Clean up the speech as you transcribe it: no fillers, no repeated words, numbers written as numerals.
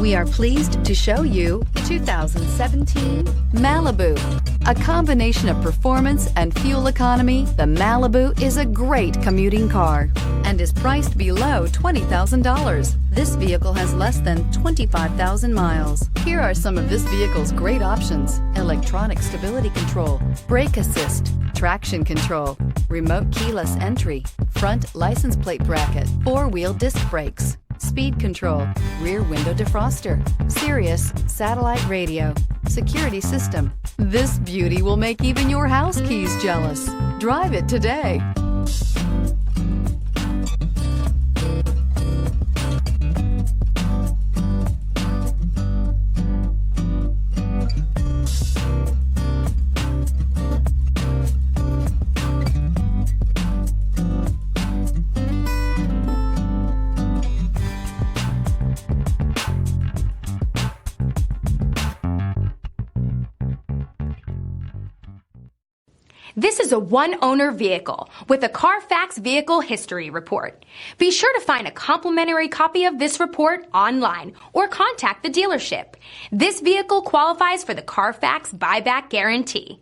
We are pleased to show you the 2017 Malibu. A combination of performance and fuel economy, the Malibu is a great commuting car and is priced below $20,000. This vehicle has less than 25,000 miles. Here are some of this vehicle's great options: electronic stability control, brake assist, traction control, remote keyless entry, front license plate bracket, four-wheel disc brakes, speed control, rear window defroster, Sirius satellite radio, security system. This beauty will make even your house keys jealous. Drive it today. This is a one-owner vehicle with a Carfax Vehicle History Report. Be sure to find a complimentary copy of this report online or contact the dealership. This vehicle qualifies for the Carfax Buyback Guarantee.